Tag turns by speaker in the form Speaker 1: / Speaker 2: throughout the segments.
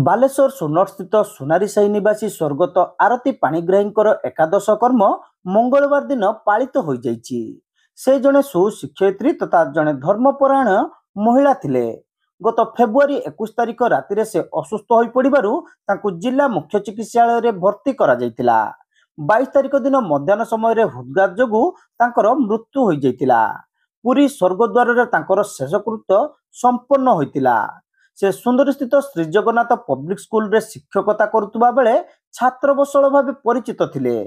Speaker 1: ବାଲେଶ୍ୱର ସୁନରସ୍ଥିତ ସୁନାରୀ ସାହି ନିବାସୀ ସ୍ୱର୍ଗତ ଆରତୀ ପାଣିଗ୍ରାହୀଙ୍କର ଏକାଦଶ କର୍ମ ମଙ୍ଗଳବାର ଦିନ ପାଳିତ ହୋଇଯାଇଛି। ସେ ଜଣେ ସୁଶିକ୍ଷୟିତ୍ରୀ ତଥା ଜଣେ ଧର୍ମପରାୟଣ ମହିଳା ଥିଲେ। ଗତ ଫେବୃଆରୀ 21 ତାରିଖ ରାତିରେ ସେ ଅସୁସ୍ଥ ହୋଇପଡ଼ିବାରୁ ତାଙ୍କୁ ଜିଲ୍ଲା ମୁଖ୍ୟ ଚିକିତ୍ସାଳୟରେ ଭର୍ତ୍ତି କରାଯାଇଥିଲା। 22 ତାରିଖ ଦିନ ମଧ୍ୟାହ୍ନ ସମୟରେ ହୃଦଘାତ ଯୋଗୁଁ ତାଙ୍କର ମୃତ୍ୟୁ ହୋଇଯାଇଥିଲା। ପୁରୀ ସ୍ୱର୍ଗଦ୍ୱାରରେ ତାଙ୍କର ଶେଷକୃତ୍ୟ ସମ୍ପନ୍ନ ହୋଇଥିଲା। ସେ ସୁନ୍ଦରୀସ୍ଥିତ ଶ୍ରୀଜଗନ୍ନାଥ ପବ୍ଲିକ ସ୍କୁଲରେ ଶିକ୍ଷକତା କରୁଥିବା ବେଳେ ଛାତ୍ରବତ୍ସଳ ଭାବେ ପରିଚିତ ଥିଲେ।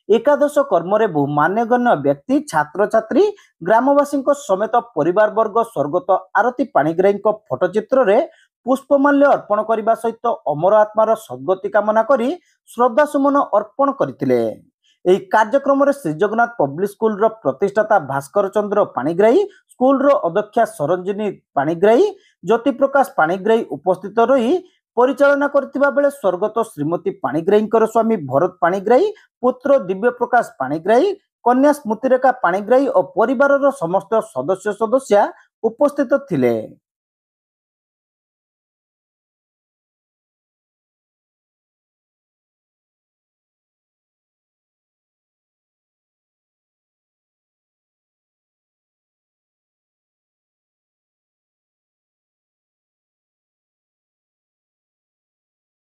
Speaker 1: ଏକାଦଶ କର୍ମରେ ବହୁ ମାନ୍ୟଗଣ୍ୟ ବ୍ୟକ୍ତି, ଛାତ୍ରଛାତ୍ରୀ, ଗ୍ରାମବାସୀଙ୍କ ସମେତ ପରିବାରବର୍ଗ ସ୍ୱର୍ଗତ ଆରତୀ ପାଣିଗ୍ରାହୀଙ୍କ ଫଟୋଚିତ୍ରରେ ପୁଷ୍ପମାଲ୍ୟ ଅର୍ପଣ କରିବା ସହିତ ଅମର ଆତ୍ମାର ସଦ୍ଗତି କାମନା କରି ଶ୍ରଦ୍ଧାସୁମନ ଅର୍ପଣ କରିଥିଲେ। ଏହି କାର୍ଯ୍ୟକ୍ରମରେ ଶ୍ରୀଜଗନ୍ନାଥ ପବ୍ଲିକ ସ୍କୁଲର ପ୍ରତିଷ୍ଠାତା ଭାସ୍କର ଚନ୍ଦ୍ର ପାଣିଗ୍ରାହୀ, ସ୍କୁଲର ଅଧ୍ୟକ୍ଷା ସରଞ୍ଜିନୀ ପାଣିଗ୍ରାହୀ, ଜ୍ୟୋତିପ୍ରକାଶ ପାଣିଗ୍ରାହୀ ଉପସ୍ଥିତ ରହି ପରିଚାଳନା କରିଥିବା ବେଳେ ସ୍ୱର୍ଗତ ଶ୍ରୀମତୀ ପାଣିଗ୍ରାହୀଙ୍କର ସ୍ୱାମୀ ଭରତ ପାଣିଗ୍ରାହୀ, ପୁତ୍ର ଦିବ୍ୟ ପ୍ରକାଶ ପାଣିଗ୍ରାହୀ, କନ୍ୟା ସ୍ମୃତିରେଖା ପାଣିଗ୍ରାହୀ ଓ ପରିବାରର ସମସ୍ତ ସଦସ୍ୟ ସଦସ୍ୟା ଉପସ୍ଥିତ ଥିଲେ।